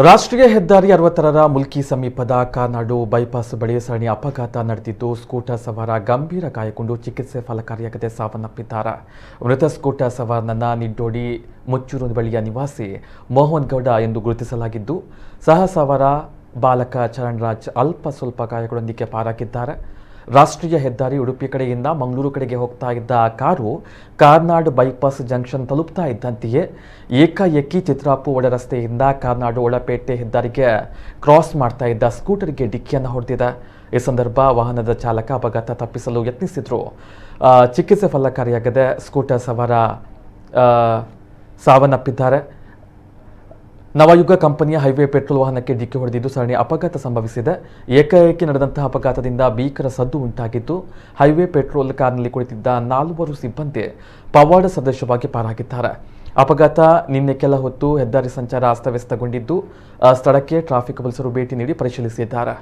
ರಾಷ್ಟ್ರೀಯ ಹೆದ್ದಾರಿ 60ರ ಮುಲ್ಕಿ ಸಮೀಪದ ಕಾರ್ನಾಡು ಬೈಪಾಸ್ ಬಳಿ ಸರಣಿ ಅಪಘಾತ ನಡೆದಿದ್ದು ಸ್ಕೂಟರ್ ಸವಾರ ಗಂಭೀರ ಗಾಯಗೊಂಡು ಚಿಕಿತ್ಸೆ ಫಲಕಾರಿಯಾಗದೆ ಸಾವನ್ನಪ್ಪಿದ್ದಾರೆ. ಮೃತ ಸ್ಕೂಟರ್ ಸವಾರನನ್ನ ನಿಡ್ಡೋಡಿ ಮುಚ್ಚೂರು ಬಳಿಯ ನಿವಾಸಿ ಮೋಹನ್ ಗೌಡ ಎಂದು ಗುರುತಿಸಲಾಗಿದ್ದು, ಸಹ ಸವಾರ ಬಾಲಕ ಚರಣ್ ರಾಜ್ ಅಲ್ಪ ಸ್ವಲ್ಪ ಗಾಯಗಳೊಂದಿಗೆ ಪಾರಾಗಿದ್ದಾರೆ. ರಾಷ್ಟ್ರೀಯ ಹೆದ್ದಾರಿ ಉಡುಪಿ ಕಡೆಯಿಂದ ಮಂಗಳೂರು ಕಡೆಗೆ ಹೋಗ್ತಾ ಇದ್ದ ಕಾರು ಕಾರ್ನಾಡು ಬೈಪಾಸ್ ಜಂಕ್ಷನ್ ತಲುಪ್ತಾ ಇದ್ದಂತೆಯೇ ಏಕಾಏಕಿ ಚಿತ್ರಾಪು ಒಳ ರಸ್ತೆಯಿಂದ ಕಾರ್ನಾಡು ಒಳಪೇಟೆ ಹೆದ್ದಾರಿಗೆ ಕ್ರಾಸ್ ಮಾಡ್ತಾ ಇದ್ದ ಸ್ಕೂಟರ್ಗೆ ಡಿಕ್ಕಿಯನ್ನು ಹೊಡೆದಿದೆ. ಈ ಸಂದರ್ಭ ವಾಹನದ ಚಾಲಕ ಅಪಘಾತ ತಪ್ಪಿಸಲು ಯತ್ನಿಸಿದ್ರು. ಚಿಕಿತ್ಸೆ ಫಲಕಾರಿಯಾಗದೆ ಸ್ಕೂಟರ್ ಸವಾರ ಸಾವನ್ನಪ್ಪಿದ್ದಾರೆ. ನವಯುಗ ಕಂಪನಿಯ ಹೈವೇ ಪೆಟ್ರೋಲ್ ವಾಹನಕ್ಕೆ ಡಿಕ್ಕಿ ಹೊಡೆದಿದ್ದು ಸರಣಿ ಅಪಘಾತ ಸಂಭವಿಸಿದೆ. ಏಕಾಏಕಿ ನಡೆದಂತಹ ಅಪಘಾತದಿಂದ ಭೀಕರ ಸದ್ದು ಉಂಟಾಗಿದ್ದು, ಹೈವೇ ಪೆಟ್ರೋಲ್ ಕಾರ್ನಲ್ಲಿ ಕುಳಿತಿದ್ದ 4 ಸಿಬ್ಬಂದಿ ಪವಾಡ ಸದೃಶವಾಗಿ ಪಾರಾಗಿದ್ದಾರೆ. ಅಪಘಾತ ನಿನ್ನೆ ಕೆಲ ಹೊತ್ತು ಹೆದ್ದಾರಿ ಸಂಚಾರ ಅಸ್ತವ್ಯಸ್ತಗೊಂಡಿದ್ದು, ಸ್ಥಳಕ್ಕೆ ಟ್ರಾಫಿಕ್ ಪೊಲೀಸರು ಭೇಟಿ ನೀಡಿ ಪರಿಶೀಲಿಸಿದ್ದಾರೆ.